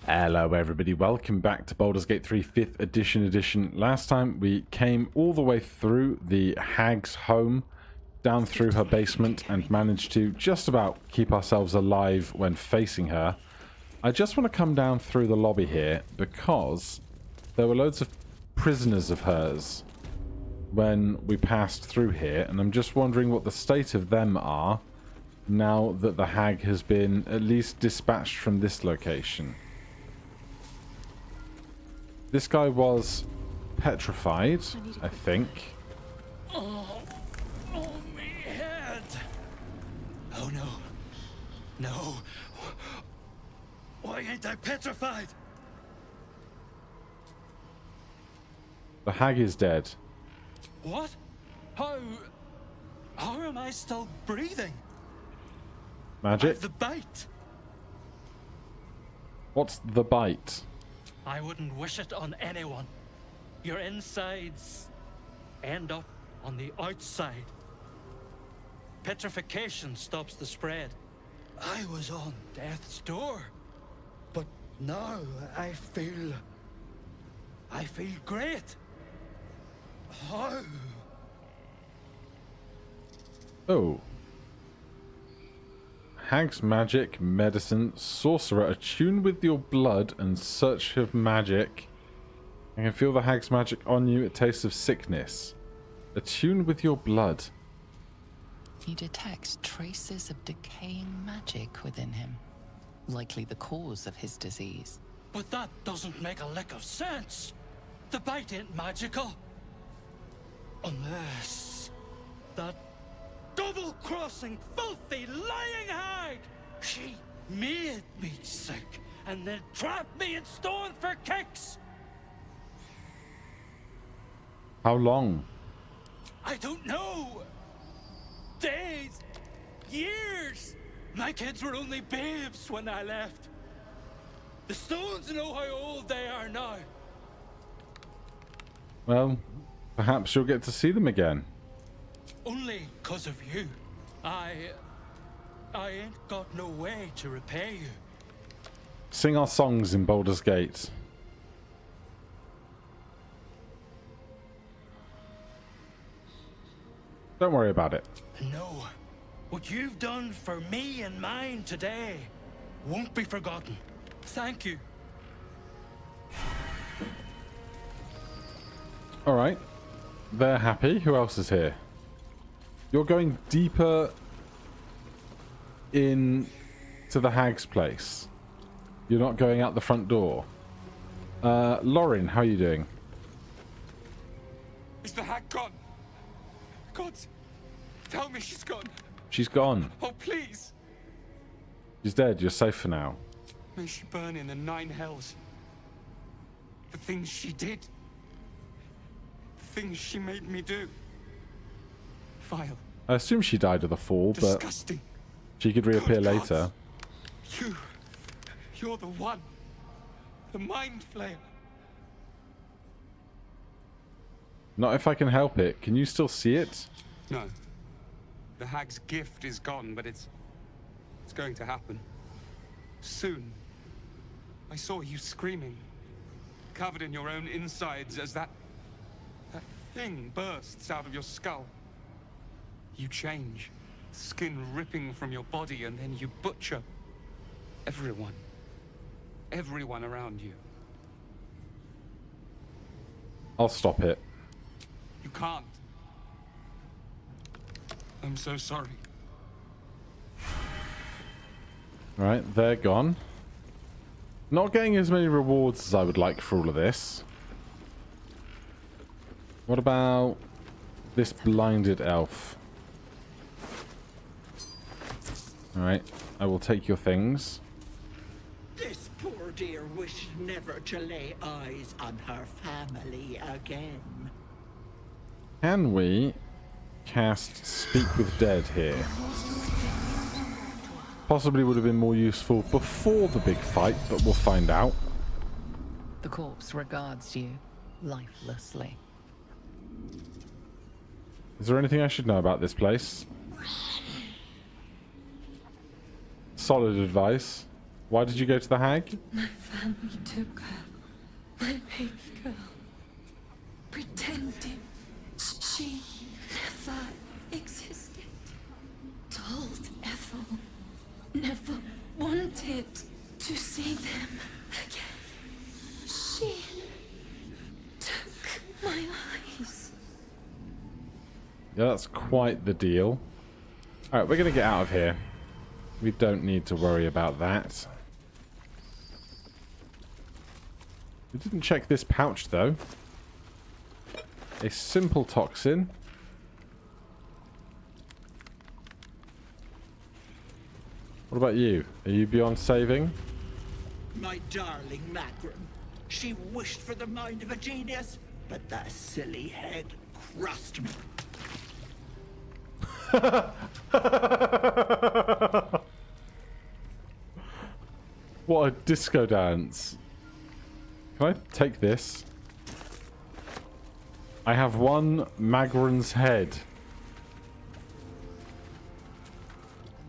Hello everybody, welcome back to Baldur's Gate 3 5th edition. Last time we came all the way through the hag's home, down through her basement, and managed to just about keep ourselves alive when facing her. I just want to come down through the lobby here because there were loads of prisoners of hers when we passed through here, and I'm just wondering what the state of them are now that the hag has been at least dispatched from this location. This guy was petrified, I think. Oh, me head. Oh no. No. Why ain't I petrified? The hag is dead. What? How am I still breathing? Magic? The bite. What's the bite? I wouldn't wish it on anyone. Your insides end up on the outside. Petrification stops the spread. I was on death's door, but now I feel great. How? Oh. Hag's magic, medicine, sorcerer, attune with your blood and search of magic. I can feel the hag's magic on you, a taste of sickness. Attune with your blood. He detects traces of decaying magic within him, likely the cause of his disease. But that doesn't make a lick of sense. The bite ain't magical. Unless that double-crossing, filthy, lying hag! She made me sick and then trapped me in stone for kicks! How long? I don't know! Days! Years! My kids were only babes when I left. The stones know how old they are now. Well, perhaps you'll get to see them again. Only 'cause of you. I ain't got no way to repay you. Sing our songs in Baldur's Gate. Don't worry about it. No. What you've done for me and mine today won't be forgotten. Thank you. Alright. They're happy. Who else is here? You're going deeper in to the hag's place. You're not going out the front door. Lauren, how are you doing? Is the hag gone? God, tell me she's gone. She's gone. Oh, please. She's dead. You're safe for now. May she burn in the 9 hells. The things she did. The things she made me do. Vile. I assume she died of the fall, but disgusting. she could reappear God, later. You're the one. The mind flayer. Not if I can help it. Can you still see it? No. The hag's gift is gone, but it's going to happen. Soon. I saw you screaming, covered in your own insides as that thing bursts out of your skull. You change, skin ripping from your body, and then you butcher everyone. Everyone around you. I'll stop it. You can't. I'm so sorry. Alright, they're gone. Not getting as many rewards as I would like for all of this. What about this blinded elf? Alright, I will take your things. This poor dear wished never to lay eyes on her family again. Can we cast Speak with Dead here? Possibly would have been more useful before the big fight, but we'll find out. The corpse regards you lifelessly. Is there anything I should know about this place? Solid advice. Why did you go to the hag? My family took her, my baby girl, pretending she never existed. Told Ethel never wanted to see them again. She took my eyes. Yeah, that's quite the deal. Alright, we're going to get out of here. We don't need to worry about that. We didn't check this pouch, though. A simple toxin. What about you? Are you beyond saving? My darling Macron. She wished for the mind of a genius, but that silly head crushed me. What a disco dance. Can I take this? I have one Magran's head.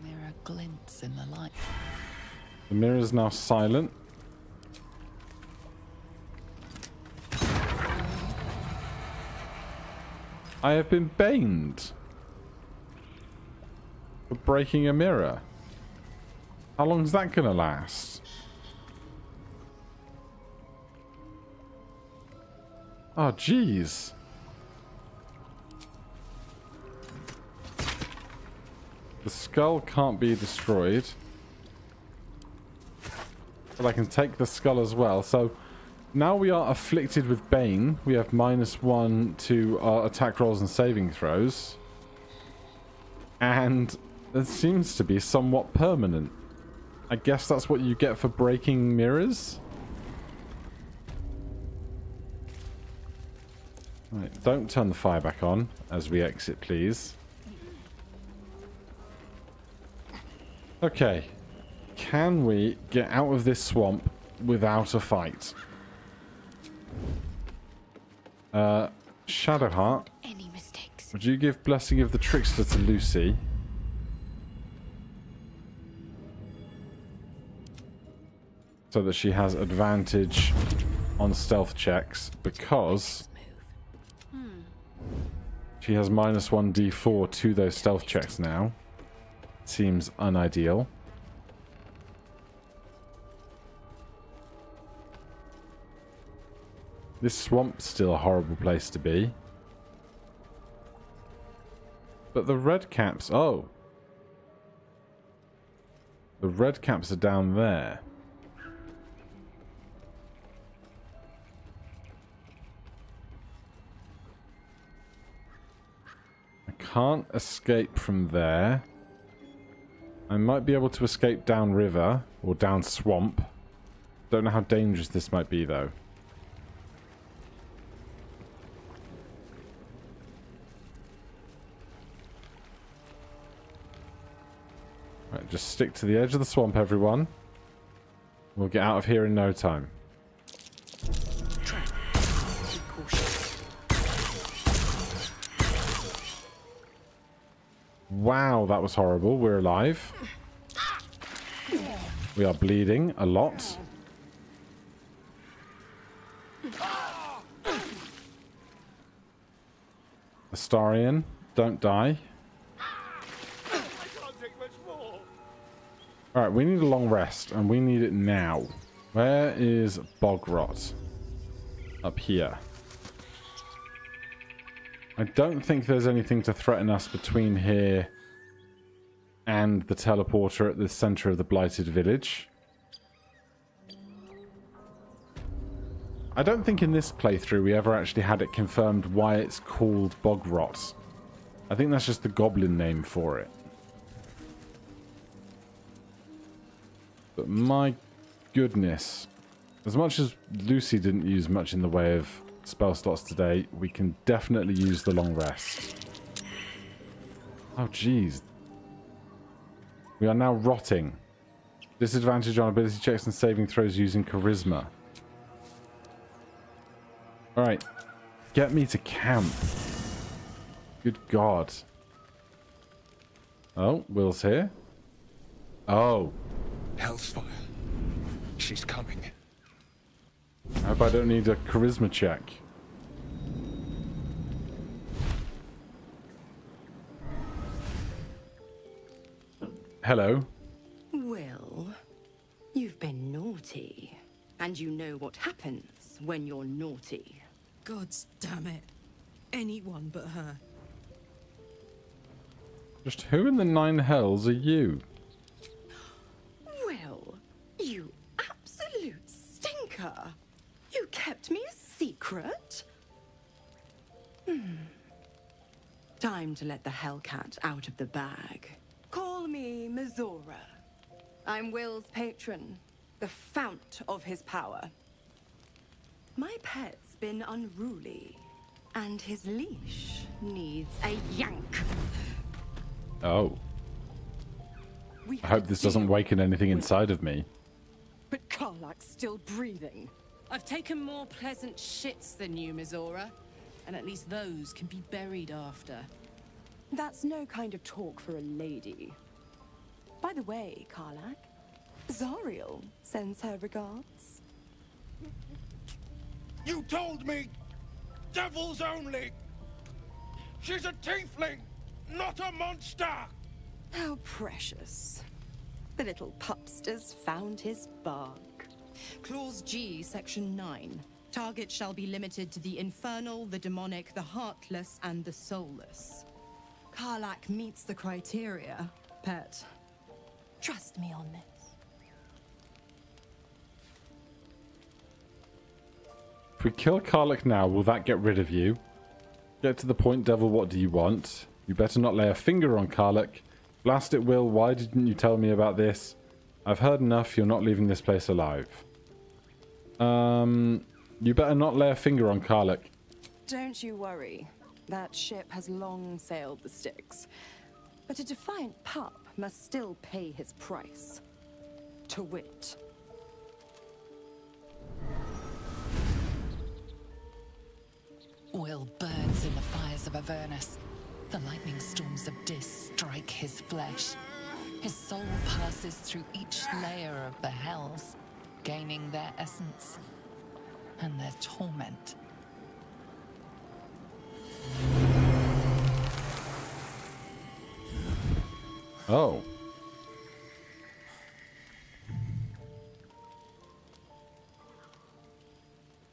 The mirror glints in the light. The mirror is now silent. I have been baned for breaking a mirror. How long is that gonna last? Oh, jeez. The skull can't be destroyed. But I can take the skull as well. So now we are afflicted with Bane. We have -1 to our attack rolls and saving throws. And it seems to be somewhat permanent. I guess that's what you get for breaking mirrors. Right, don't turn the fire back on as we exit, please. Okay. Can we get out of this swamp without a fight? Shadowheart, Any mistakes? would you give Blessing of the Trickster to Lucy? So that she has advantage on stealth checks, because she has -1 d4 to those stealth checks now. Seems unideal. This swamp's still a horrible place to be. But the red caps... Oh. The red caps are down there. I can't escape from there. I might be able to escape downriver or down swamp. Don't know how dangerous this might be, though. Right, just stick to the edge of the swamp, everyone. We'll get out of here in no time. Wow, that was horrible. We're alive. We are bleeding a lot. Astarion, don't die. Alright, we need a long rest, and we need it now. Where is Bogrot? Up here. I don't think there's anything to threaten us between here and the teleporter at the center of the Blighted Village. I don't think in this playthrough we ever actually had it confirmed why it's called Bogrot. I think that's just the goblin name for it. But my goodness. As much as Lucy didn't use much in the way of spell slots today, we can definitely use the long rest. Oh, jeez. We are now rotting. Disadvantage on ability checks and saving throws using charisma. Alright. Get me to camp. Good God. Oh, Will's here. Oh. Hell's fire. She's coming. I hope I don't need a charisma check. Hello. Will, you've been naughty. And you know what happens when you're naughty. God's damn it. Anyone but her. Just who in the nine hells are you? Will, you absolute stinker. You kept me a secret? Time to let the Hellcat out of the bag. Call me Mizora. I'm Will's patron, the fount of his power. My pet's been unruly, and his leash needs a yank. Oh. I hope this doesn't waken anything inside of me. But Karlak's still breathing. I've taken more pleasant shits than you, Mizora. And at least those can be buried after. That's no kind of talk for a lady. By the way, Karlak, Zariel sends her regards. You told me! Devils only! She's a tiefling, not a monster! How precious. The little pupster's found his bark. Clause G, Section 9. Target shall be limited to the infernal, the demonic, the heartless, and the soulless. Karlak meets the criteria, pet. Trust me on this. If we kill Karlak now, will that get rid of you? Get to the point, devil, what do you want? You better not lay a finger on Karlak. Blast it, Will, why didn't you tell me about this? I've heard enough, you're not leaving this place alive. You better not lay a finger on Karlak. Don't you worry. That ship has long sailed the Styx. But a defiant pup must still pay his price. To wit. Will burns in the fires of Avernus. The lightning storms of Dis strike his flesh. His soul passes through each layer of the hells, gaining their essence and their torment. Oh.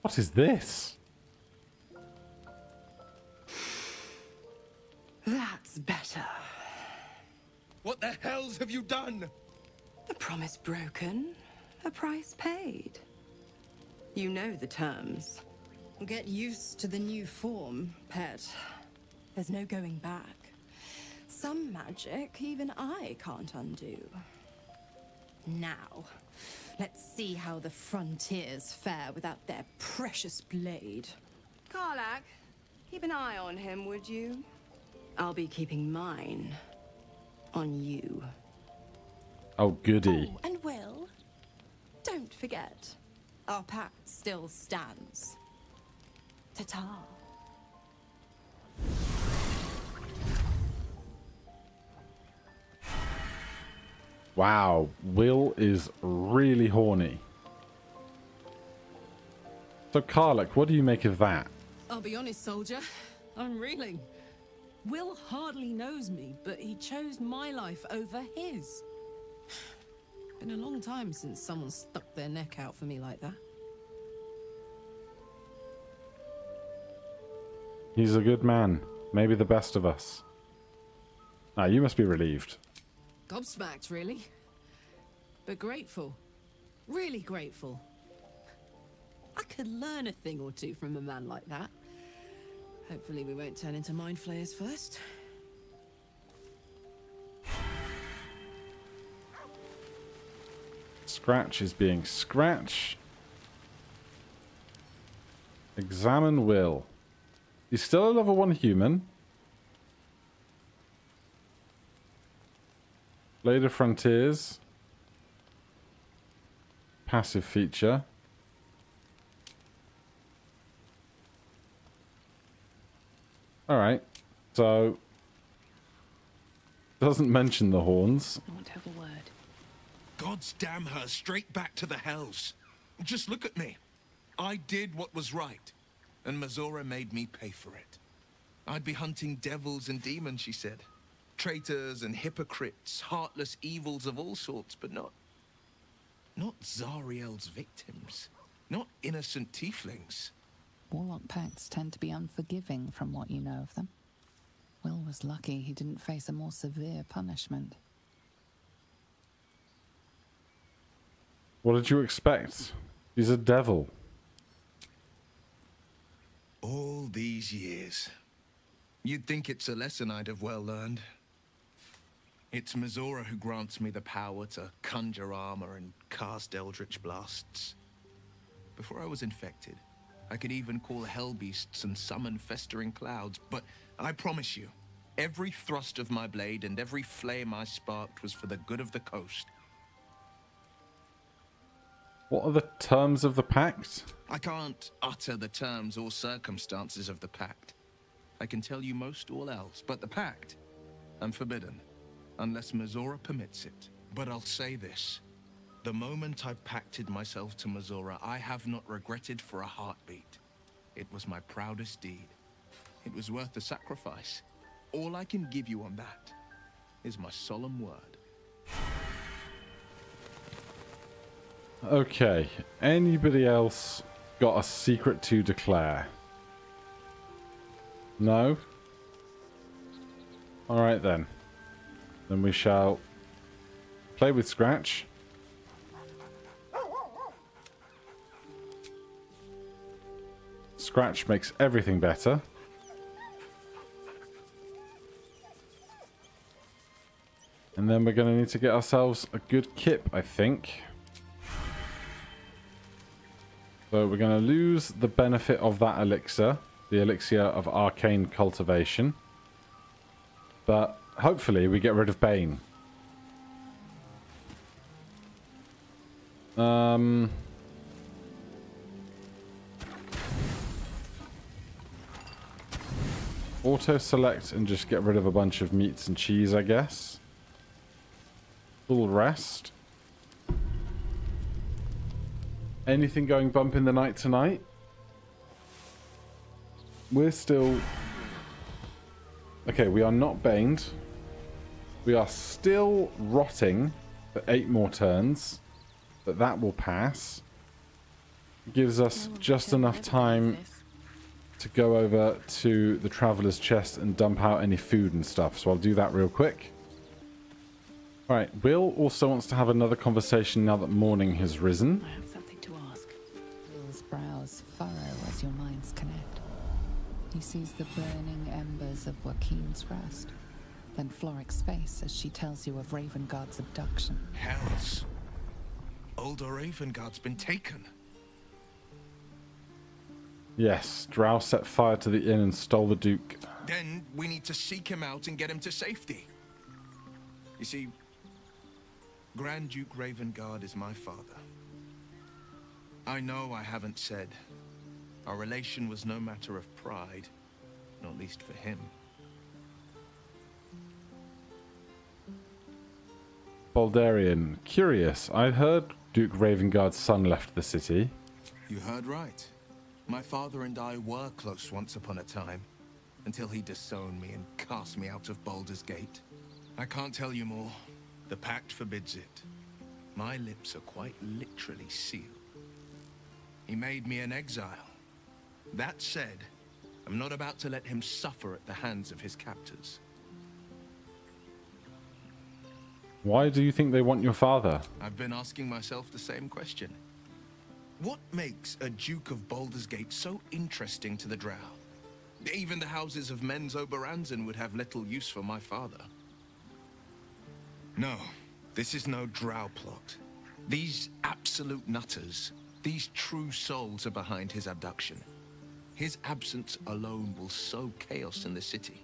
What is this? That's better. What the hells have you done? A promise broken, a price paid. You know the terms. Get used to the new form, pet. There's no going back. Some magic even I can't undo. Now, let's see how the frontiers fare without their precious blade. Karlak, keep an eye on him, would you? I'll be keeping mine on you. Oh, goody. Oh, and Will, don't forget, our pact still stands. Ta-ta. Wow, Will is really horny. So, Karlak, what do you make of that? I'll be honest, soldier. I'm reeling. Will hardly knows me, but he chose my life over his. Been a long time since someone stuck their neck out for me like that. He's a good man. Maybe the best of us. Ah, you must be relieved. Gobsmacked, really. But grateful. Really grateful. I could learn a thing or two from a man like that. Hopefully we won't turn into mind flayers first. Scratch is being Scratch. Examine Will. He's still a level 1 human. Blade of Frontiers. Passive feature. Alright, so... Doesn't mention the horns. I want to have a word. God's damn her straight back to the hells. Just look at me. I did what was right, and Mazora made me pay for it. I'd be hunting devils and demons, she said. Traitors and hypocrites, heartless evils of all sorts, but not Zariel's victims. Not innocent tieflings. Warlock pacts tend to be unforgiving from what you know of them. Will was lucky he didn't face a more severe punishment. What did you expect? He's a devil. All these years. You'd think it's a lesson I'd have well learned. It's Mazora who grants me the power to conjure armor and cast eldritch blasts. Before I was infected, I could even call hell beasts and summon festering clouds, but I promise you, every thrust of my blade and every flame I sparked was for the good of the coast. What are the terms of the pact? I can't utter the terms or circumstances of the pact. I can tell you most all else, but the pact, I'm forbidden, unless Mazora permits it. But I'll say this. The moment I pacted myself to Mazora, I have not regretted for a heartbeat. It was my proudest deed. It was worth the sacrifice. All I can give you on that is my solemn word. Okay, anybody else got a secret to declare? No? Alright then. Then we shall play with Scratch. Scratch makes everything better. And then we're going to need to get ourselves a good kip, I think. So we're going to lose the benefit of that elixir, the elixir of arcane cultivation. But hopefully we get rid of Bane. Auto select and just get rid of a bunch of meats and cheese, I guess. Full rest. Anything going bump in the night tonight? We're still... Okay, we are not baned. We are still rotting for 8 more turns. But that will pass. Gives us just enough time to go over to the Traveler's Chest and dump out any food and stuff. So I'll do that real quick. Alright, Will also wants to have another conversation now that morning has risen. I have something to ask. Will's brows furrow as your minds connect. He sees the burning embers of Joaquin's rest. Then Floric's face as she tells you of Ravengard's abduction. Hells. Older Ravengard's been taken. Yes, Drow set fire to the inn and stole the Duke. Then we need to seek him out and get him to safety. You see, Grand Duke Ravengard is my father. I know I haven't said. Our relation was no matter of pride, not least for him. Baldarian, curious. I heard Duke Ravengard's son left the city. You heard right. My father and I were close once upon a time, until he disowned me and cast me out of Baldur's Gate. I can't tell you more. The pact forbids it. My lips are quite literally sealed. He made me an exile. That said, I'm not about to let him suffer at the hands of his captors. Why do you think they want your father? I've been asking myself the same question. What makes a Duke of Baldur's Gate so interesting to the Drow? Even the houses of Men's Oberanzen would have little use for my father. No, this is no Drow plot. These absolute nutters, these true souls are behind his abduction. His absence alone will sow chaos in the city.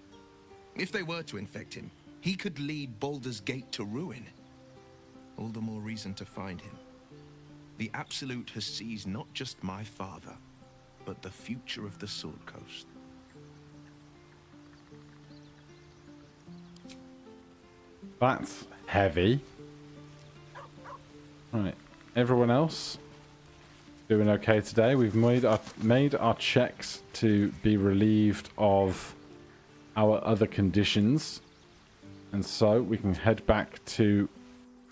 If they were to infect him, he could lead Baldur's Gate to ruin. All the more reason to find him. The Absolute has seized not just my father, but the future of the Sword Coast. That's heavy. Right. Everyone else doing okay today. We've made our checks to be relieved of our other conditions. And so we can head back to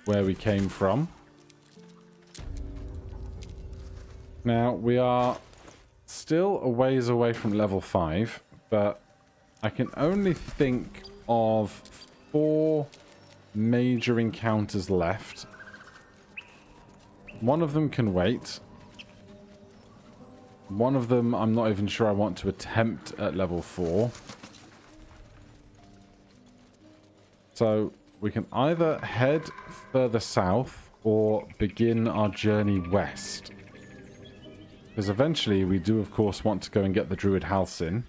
where we came from. Now, we are still a ways away from level 5, but I can only think of 4 major encounters left. One of them can wait. One of them I'm not even sure I want to attempt at level 4. So we can either head further south or begin our journey west. Because eventually we do of course want to go and get the Druid Halcyon.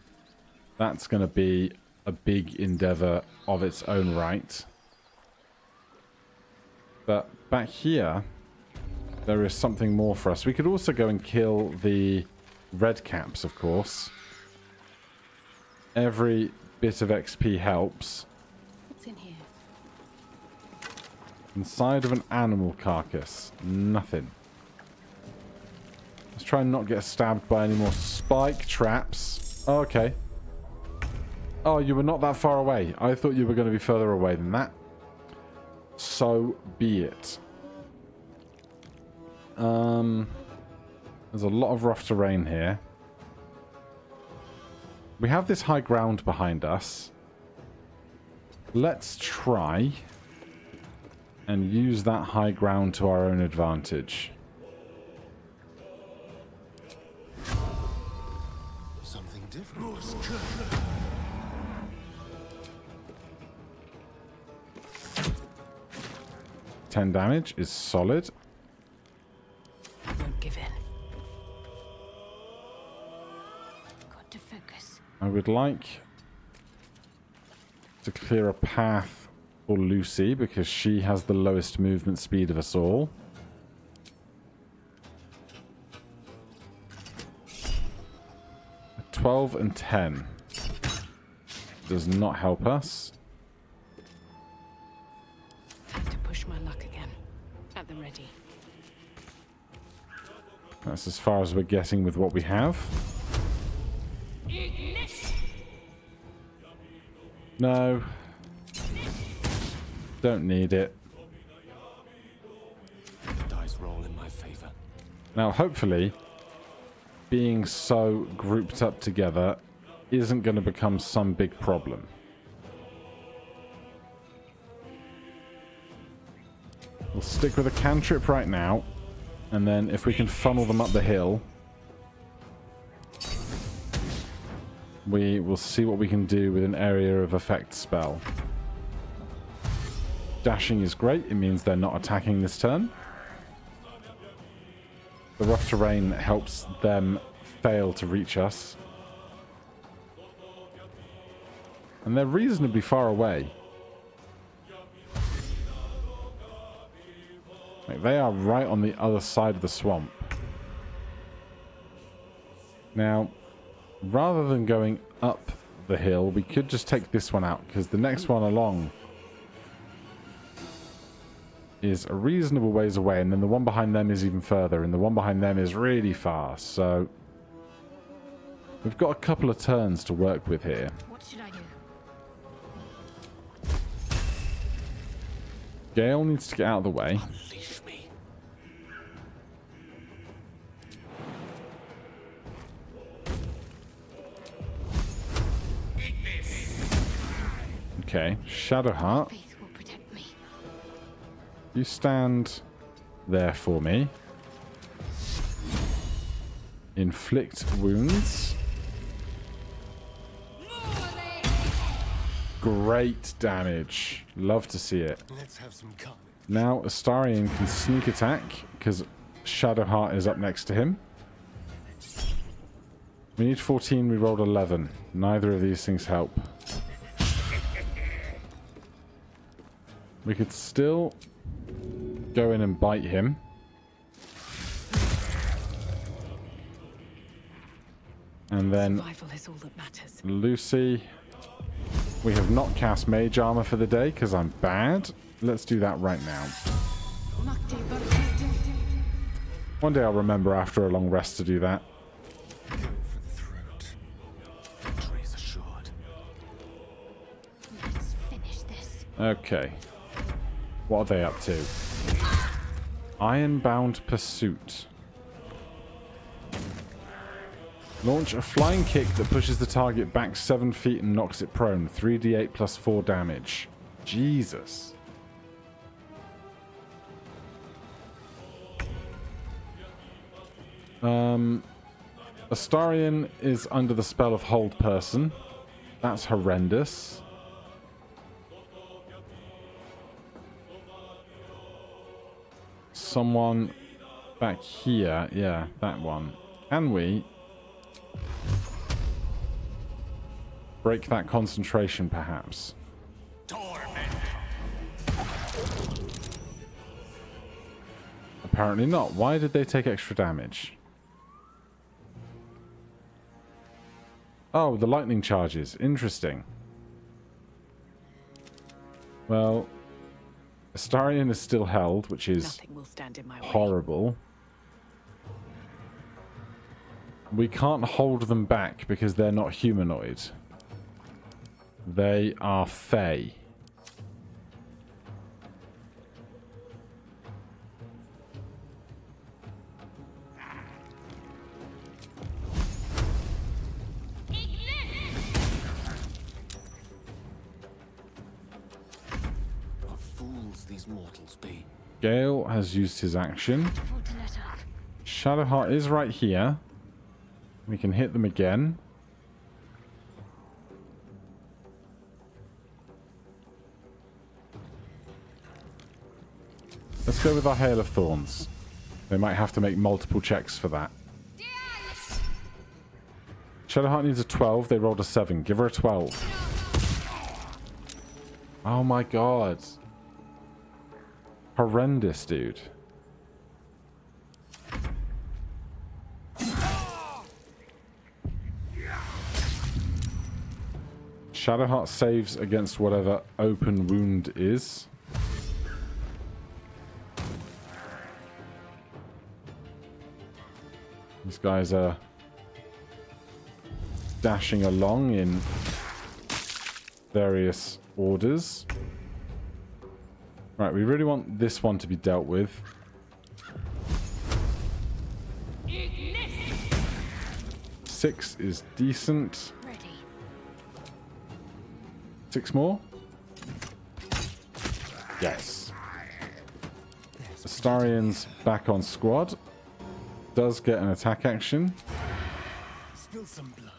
That's going to be a big endeavour of its own right. But back here there is something more for us. We could also go and kill the red caps, of course. Every bit of XP helps. What's in here? Inside of an animal carcass. Nothing. Let's try and not get stabbed by any more spike traps. Oh, okay. Oh, you were not that far away. I thought you were going to be further away than that. So be it. There's a lot of rough terrain here. We have this high ground behind us. Let's try and use that high ground to our own advantage. Something different. 10 damage is solid. Don't give in. Got to focus. I would like to clear a path for Lucy because she has the lowest movement speed of us all. A 12 and 10 does not help us. Have to push my luck again. At the ready. That's as far as we're getting with what we have. No. Don't need it. The dice roll in my favor. Now, hopefully, being so grouped up together isn't going to become some big problem. We'll stick with a cantrip right now, and then if we can funnel them up the hill, we will see what we can do with an area of effect spell. Dashing is great. It means they're not attacking this turn. The rough terrain helps them fail to reach us. And they're reasonably far away. Like, they are right on the other side of the swamp. Now, rather than going up the hill, we could just take this one out, because the next one along is a reasonable ways away, and then the one behind them is even further, and the one behind them is really far, so we've got a couple of turns to work with here. What should I do? Gale needs to get out of the way. Unleash me. Okay, Shadowheart, Faith will protect me. you stand there for me. Inflict wounds. Great damage. Love to see it. Let's have some carnage. Now Astarion can sneak attack because Shadowheart is up next to him. We need 14, we rolled 11. Neither of these things help. We could still go in and bite him. And then Survival is all that matters. Lucy. We have not cast Mage Armor for the day because I'm bad. Let's do that right now. One day I'll remember after a long rest to do that. Go for the throat. Victory is assured. Let's finish this. Okay. What are they up to? Ironbound Pursuit. Launch a flying kick that pushes the target back 7 feet and knocks it prone. 3d8 plus 4 damage. Jesus. Astarion is under the spell of Hold Person. That's horrendous. Someone back here. Yeah, that one. Can we break that concentration, perhaps? Apparently not. Why did they take extra damage? Oh, the lightning charges. Interesting. Well, Astarion is still held, which is Nothing will stand in my way. horrible. We can't hold them back because they're not humanoid. They are Fae. What fools these mortals be. Gale has used his action. Shadowheart is right here. We can hit them again. Let's go with our Hail of Thorns. They might have to make multiple checks for that. Shadowheart needs a 12. They rolled a 7. Give her a 12. Oh my god. Horrendous, dude. Shadowheart saves against whatever open wound is. These guys are dashing along in various orders. Right, we really want this one to be dealt with. Six is decent. 6 more? Yes. Astarion's back on squad. Does get an attack action. Spill some blood.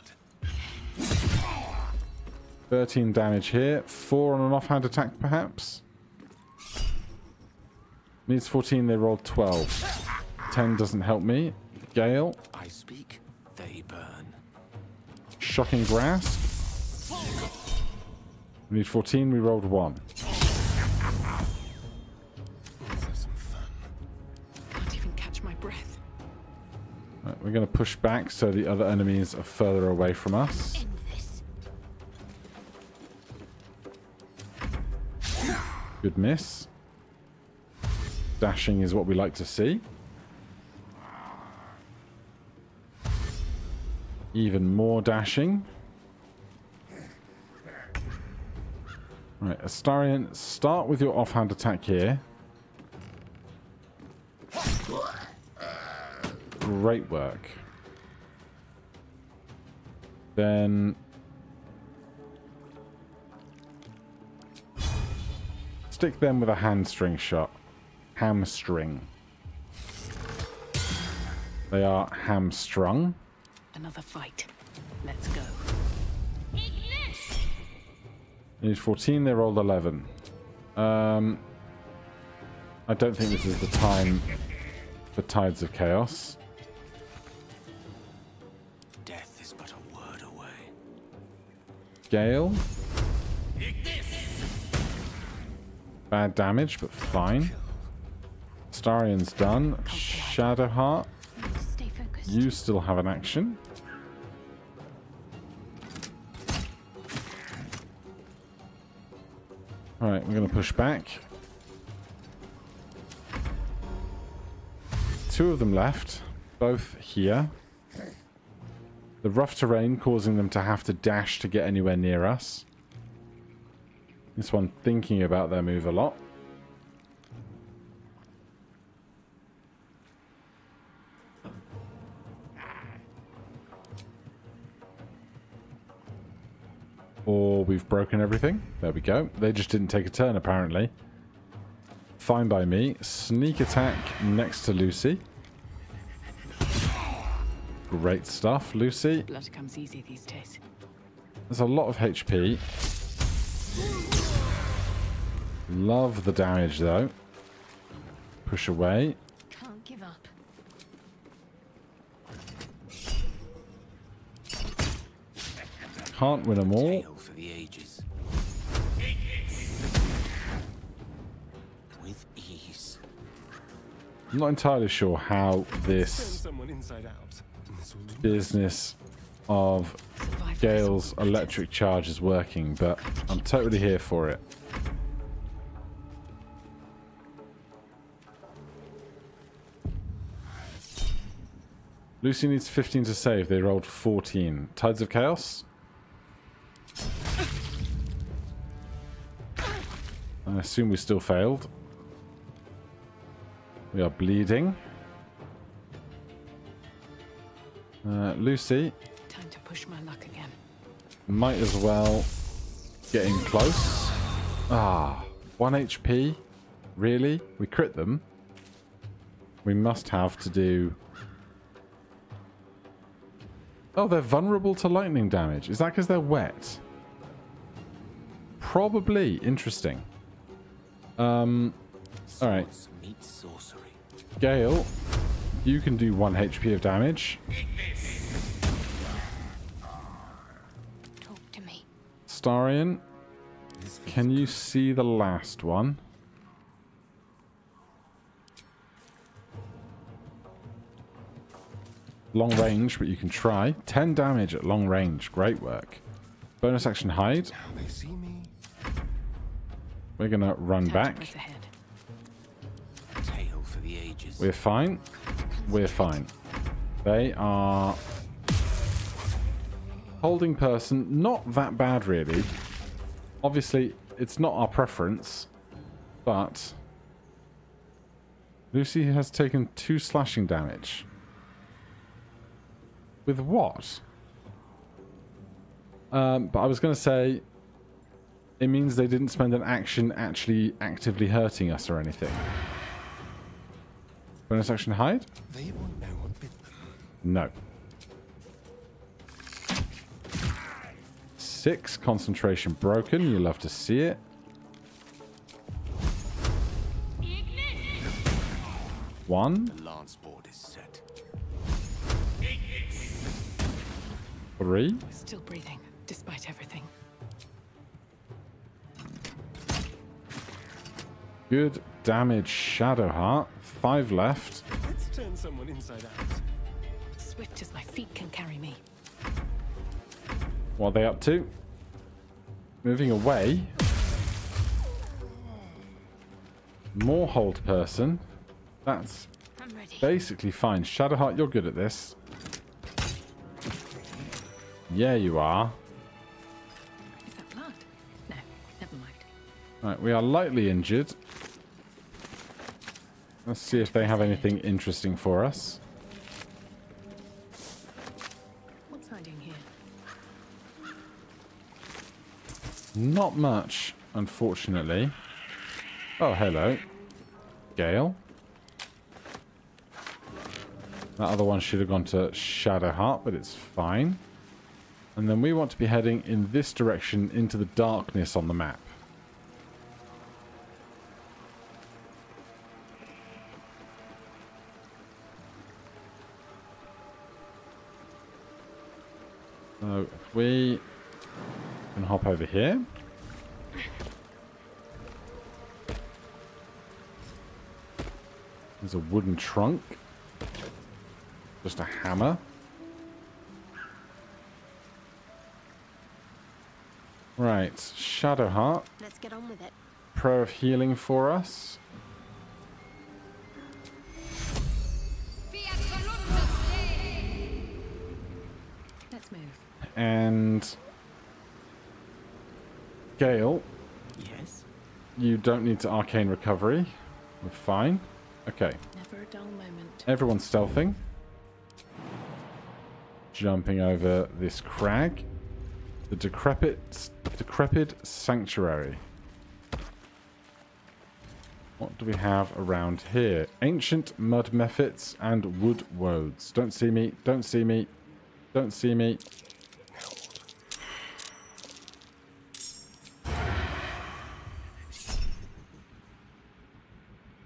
13 damage here. 4 on an offhand attack, perhaps. Needs 14, they rolled 12. 10 doesn't help me. Gale. I speak, they burn. Shocking Grasp. We need 14, we rolled 1. Can't even catch my breath. Right, we're going to push back so the other enemies are further away from us. Good miss. Dashing is what we like to see. Even more dashing. Right, Astarion, start with your offhand attack here. Great work. Then stick them with a hamstring shot. Hamstring. They are hamstrung. Another fight. Let's go. Need 14, they rolled 11. I don't think this is the time for Tides of Chaos. Death is but a word away. Gale. Bad damage, but fine. Astarion's done. Shadowheart. You still have an action. Alright, we're going to push back. two of them left, both here. The rough terrain causing them to have to dash to get anywhere near us. This one thinking about their move a lot. Or we've broken everything. There we go. They just didn't take a turn, apparently. Fine by me. Sneak attack next to Lucy. Great stuff, Lucy. Blood comes easy these days. There's a lot of HP. Love the damage, though. Push away. Can't give up. Can't win them all. For the ages. With ease. I'm not entirely sure how this Someone inside out. business of Gale's electric charge is working, but I'm totally here for it. Lucy needs 15 to save. They rolled 14. Tides of Chaos. I assume we still failed. We are bleeding. Lucy. Time to push my luck again. Might as well get in close. Ah, 1 HP? Really? We crit them? We must have to do... Oh, they're vulnerable to lightning damage. Is that because they're wet? Probably. Interesting. Alright. Gale, you can do 1 HP of damage. Talk to me. Starion, can you see the last one? Long range, but you can try. 10 damage at long range. Great work. Bonus action hide. We're going to run back. We're fine. We're fine. They are holding person. Not that bad, really. Obviously, it's not our preference, but Lucy has taken 2 slashing damage. With what? But I was going to say, it means they didn't spend an action actually actively hurting us or anything. Bonus action hide? They won't know what bit them. No. 6 concentration broken. You love to see it. 1. The lance board is set. 3. Still breathing, despite everything. Good damage, Shadowheart. 5 left. Let's turn someone inside out. Swift as my feet can carry me. What are they up to? Moving away. More hold person. That's basically fine. Shadowheart, you're good at this. Yeah, you are. Is that blood? No, never mind. Right, we are lightly injured. Let's see if they have anything interesting for us. What's hiding here? Not much, unfortunately. Oh, hello. Gale. That other one should have gone to Shadowheart, but it's fine. And then we want to be heading in this direction into the darkness on the map. So if we can hop over here. There's a wooden trunk. Just a hammer. Right, Shadowheart. Let's get on with it. Prayer of healing for us. And Gale. Yes. You don't need to arcane recovery. We're fine. Okay. Never a dull moment. Everyone's stealthing. Jumping over this crag. The decrepit sanctuary. What do we have around here? Ancient mud mephits and wood woads. Don't see me. Don't see me. Don't see me.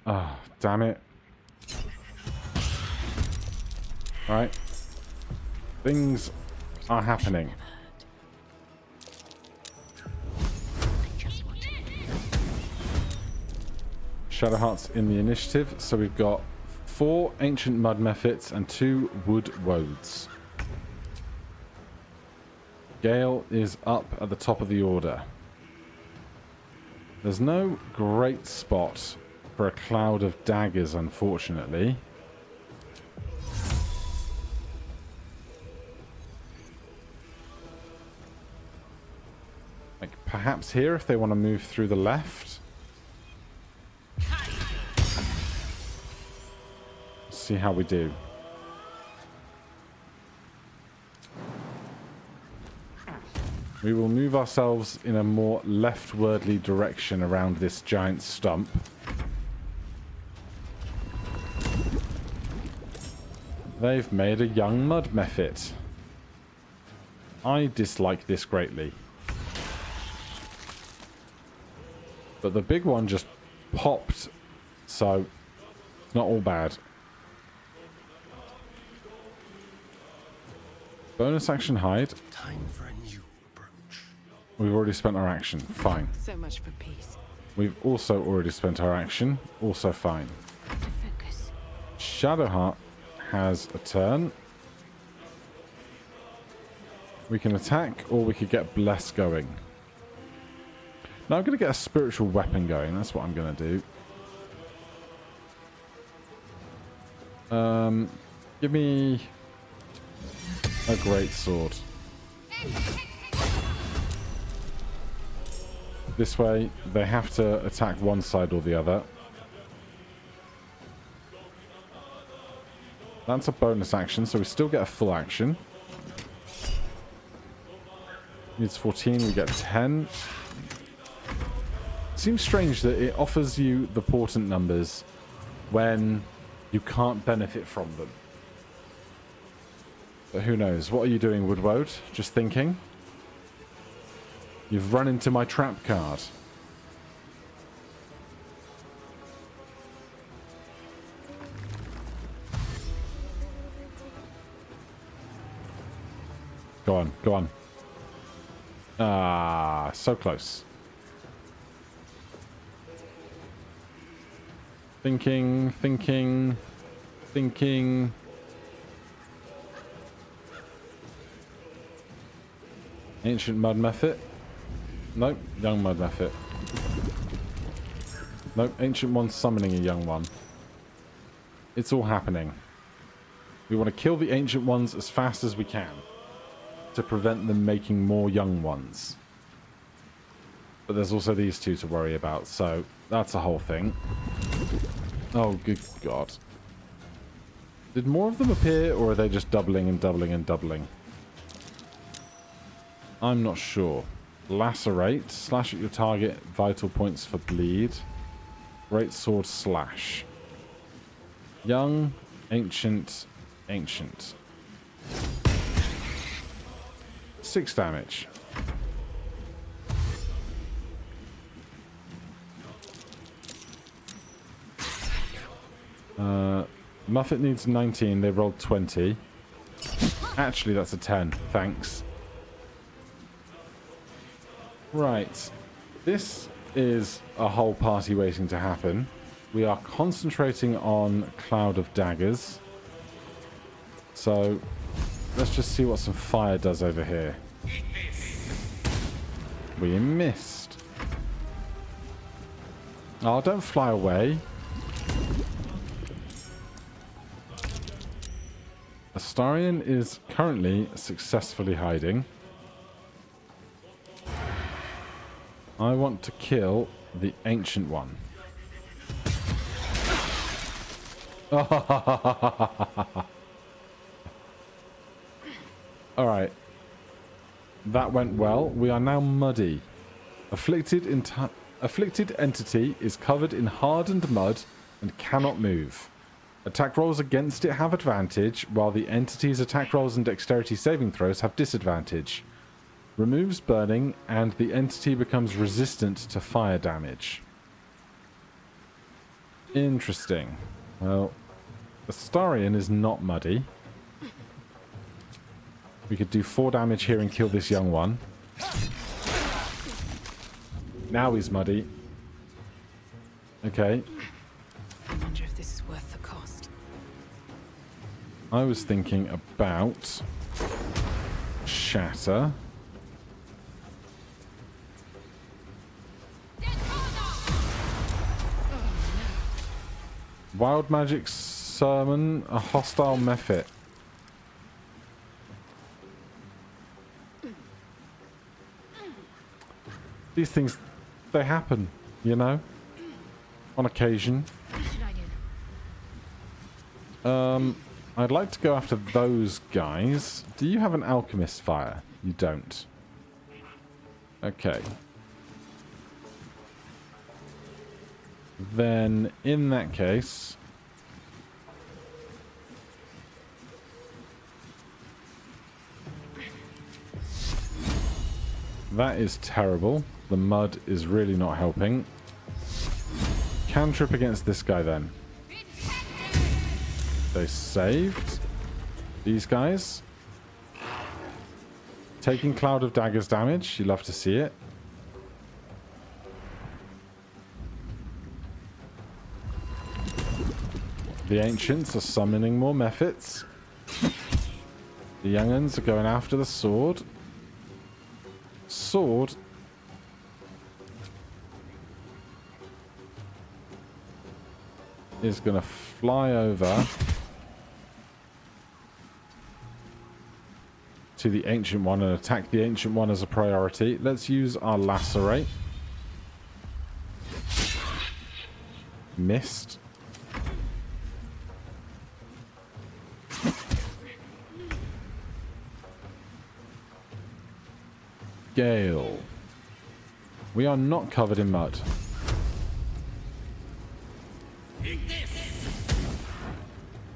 Ah, oh, damn it. Right. Things are happening. Shadowheart's in the initiative, so we've got 4 ancient mud mephits and 2 wood woads. Gale is up at the top of the order. There's no great spot for a cloud of daggers, unfortunately. Like, perhaps here if they want to move through the left. See how we do. We will move ourselves in a more leftwardly direction around this giant stump. They've made a young mud mephit. I dislike this greatly. But the big one just popped, so it's not all bad. Bonus action hide. Time for a new approach. We've already spent our action. Fine. So much for peace. We've also already spent our action. Also fine. Focus. Shadowheart has a turn. We can attack or we could get Bless going. Now I'm going to get a spiritual weapon going. That's what I'm going to do. Give me a great sword. This way, they have to attack one side or the other. That's a bonus action, so we still get a full action. Needs 14, we get 10. Seems strange that it offers you the portent numbers when you can't benefit from them. But who knows? What are you doing, Woodwode? Just thinking? You've run into my trap card. Go on, go on. Ah, so close. Thinking, thinking, thinking. Ancient mud mephit. Nope, young mud mephit. Nope, ancient one summoning a young one. It's all happening. We want to kill the ancient ones as fast as we can to prevent them making more young ones. But there's also these two to worry about, so that's a whole thing. Oh, good God. Did more of them appear, or are they just doubling and doubling and doubling? I'm not sure. Lacerate. Slash at your target. Vital points for bleed. Great sword slash. Young. Ancient. Ancient. 6 damage. Muffet needs 19. They rolled 20. Actually, that's a 10. Thanks. Right. This is a whole party waiting to happen. We are concentrating on Cloud of Daggers. So, let's just see what some fire does over here. We missed. Oh, don't fly away. A Astarion is currently successfully hiding. I want to kill the Ancient One. Alright. That went well. We are now muddy. Afflicted entity is covered in hardened mud and cannot move. Attack rolls against it have advantage, while the entity's attack rolls and dexterity saving throws have disadvantage. Removes burning, and the entity becomes resistant to fire damage. Interesting. Well, Astarion is not muddy. We could do 4 damage here and kill this young one. Now he's muddy. Okay. I wonder if this is worth the cost. I was thinking about Shatter. Wild magic summon a hostile mephit. These things, they happen, you know, on occasion. What should I do? I'd like to go after those guys. Do you have an alchemist fire? You don't. Okay. Then, in that case... That is terrible. The mud is really not helping. Cantrip against this guy then. They saved. These guys. Taking Cloud of Daggers damage. You love to see it. The Ancients are summoning more mephits. The young'uns are going after the sword. Sword is going to fly over to the Ancient One and attack the Ancient One as a priority. Let's use our Lacerate. Missed. Gale. We are not covered in mud.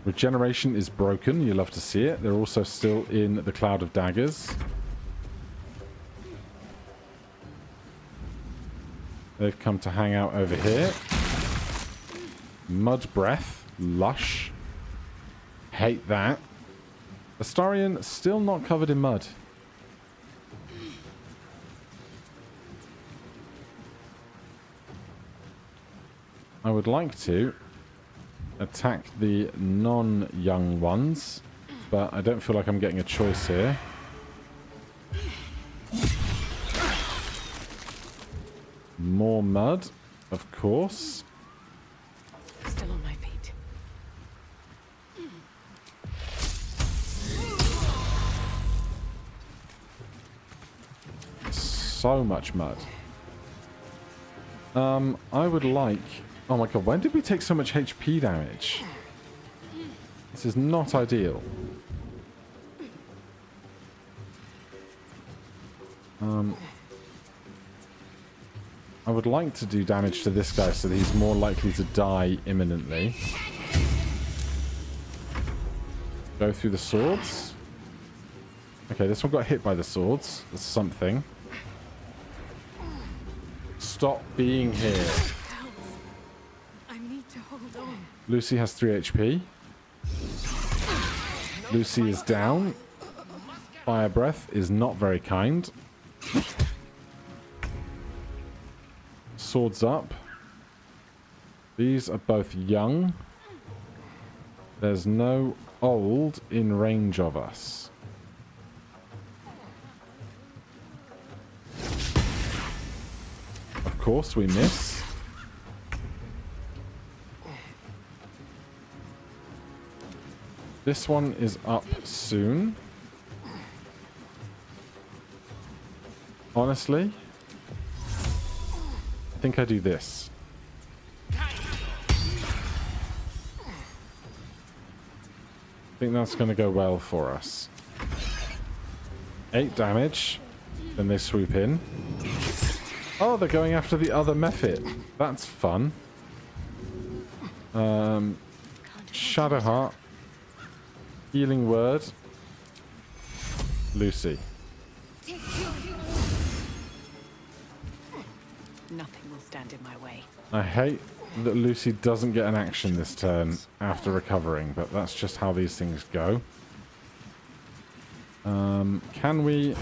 Regeneration is broken. You love to see it. They're also still in the Cloud of Daggers. They've come to hang out over here. Mud Breath. Lush. Hate that. Astarion still not covered in mud. I would like to attack the non-young ones, but I don't feel like I'm getting a choice here. More mud, of course. Still on my feet. So much mud. I would like... Oh my god, when did we take so much HP damage? This is not ideal. I would like to do damage to this guy so that he's more likely to die imminently. Go through the swords. Okay, this one got hit by the swords. That's something. Stop being here. Lucy has 3 HP. Lucy is down. Fire Breath is not very kind. Swords up. These are both young. There's no old in range of us. Of course we miss. This one is up soon. Honestly, I think I do this. I think that's going to go well for us. 8 damage. Then they swoop in. Oh, they're going after the other mephit. That's fun. Shadowheart. Healing word. Lucy. Nothing will stand in my way. I hate that Lucy doesn't get an action this turn after recovering, but that's just how these things go. Can we...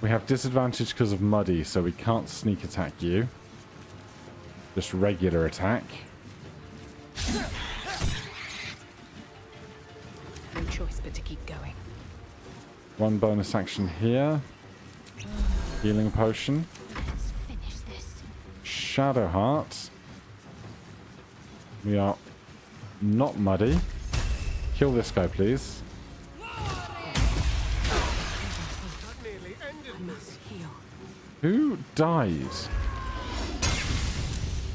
We have disadvantage because of Muddy, so we can't sneak attack you. Just regular attack. No choice but to keep going. One bonus action here. Healing potion. Let's finish this. Shadowheart. We are not Muddy. Kill this guy, please. Who died?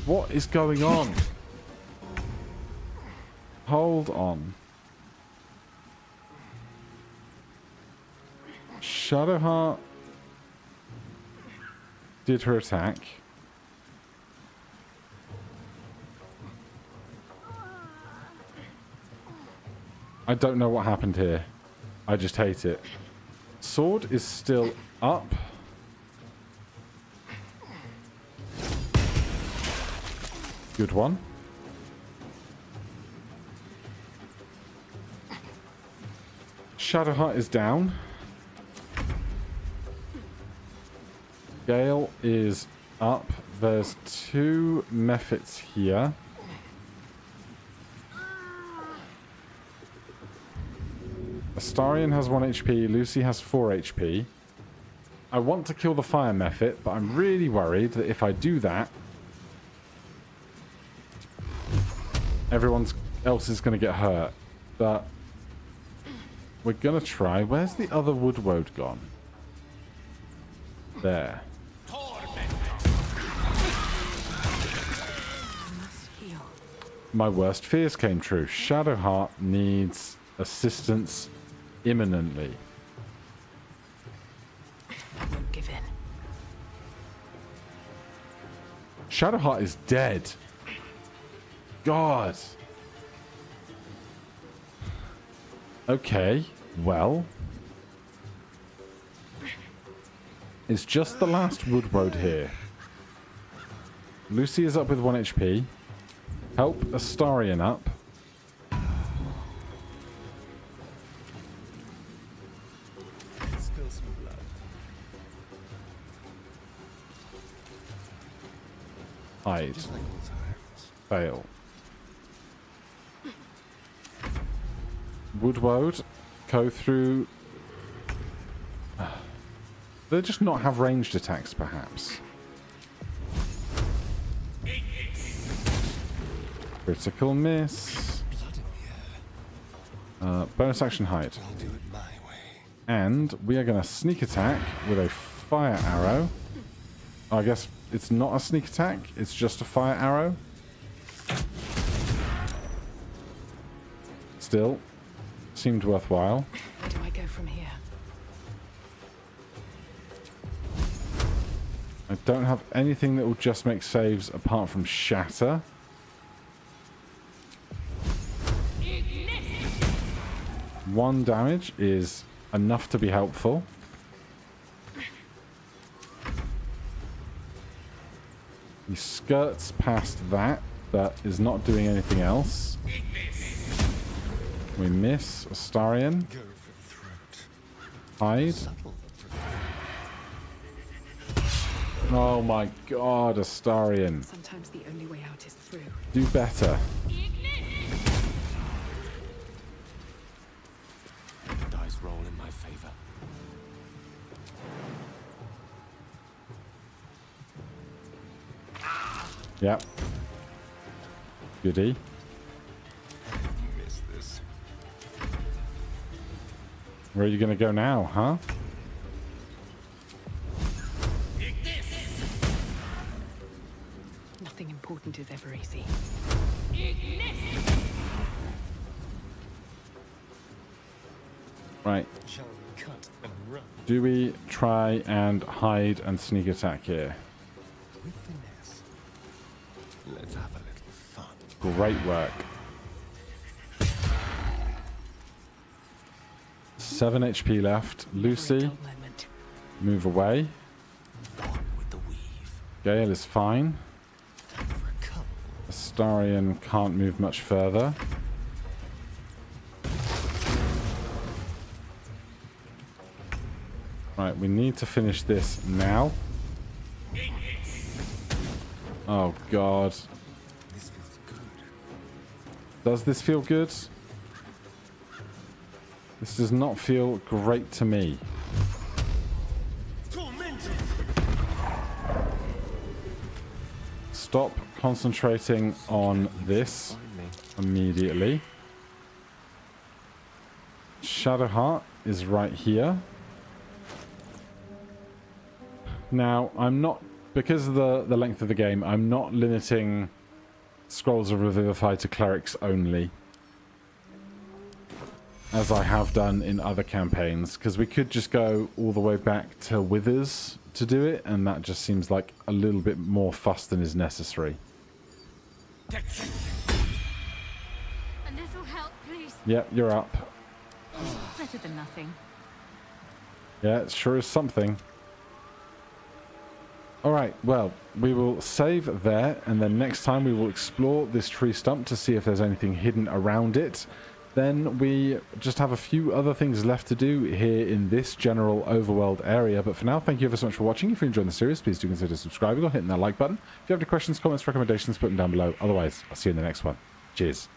What is going on? Hold on. Shadowheart did her attack. I don't know what happened here. I just hate it. Sword is still up. Good one. Shadowheart is down. Gale is up. There's 2 mephits here. Astarion has 1 HP. Lucy has 4 HP. I want to kill the fire mephit, but I'm really worried that if I do that, everyone else is going to get hurt. But we're going to try. Where's the other woodwode gone? There. My worst fears came true. Shadowheart needs assistance imminently. I won't give in. Shadowheart is dead. God. Okay, well. It's just the last woodwode here. Lucy is up with 1 HP. Help Astarion up. Spill some blood. Hide. Just like old times. Fail. Woodwode. Go through. They just not have ranged attacks, perhaps. Critical miss. Bonus action hide. And we are going to sneak attack with a fire arrow. I guess it's not a sneak attack. It's just a fire arrow. Still, seemed worthwhile. Where do I go from here? I don't have anything that will just make saves apart from shatter. One damage is enough to be helpful. He skirts past that, but is not doing anything else. We miss Astarion. Hide. Oh my god, Astarion. Sometimes the only way out is through. Do better. The dice roll in my favor. Yep. Goody. Miss this. Where are you going to go now, huh? Nothing important is ever easy. Right. Shall we cut and run? Do we try and hide and sneak attack here? With finesse. Let's have a little fun. Great work. 7 HP left. Lucy, move away. Gale is fine. Astarion can't move much further. Right, we need to finish this now. Oh god. This feels good. Does this feel good? This does not feel great to me. Stop concentrating on this immediately. Shadowheart is right here. Now, I'm not, because of the length of the game, I'm not limiting Scrolls of Revivify to clerics only, as I have done in other campaigns, because we could just go all the way back to Withers to do it, and that just seems like a little bit more fuss than is necessary. A little help, please. Yep, you're up. Better than nothing. Yeah, it sure is something. Alright, well, we will save there, and then next time we will explore this tree stump to see if there's anything hidden around it. Then we just have a few other things left to do here in this general overworld area. But for now, thank you ever so much for watching. If you enjoyed the series, please do consider subscribing or hitting that like button. If you have any questions, comments, recommendations, put them down below. Otherwise, I'll see you in the next one. Cheers.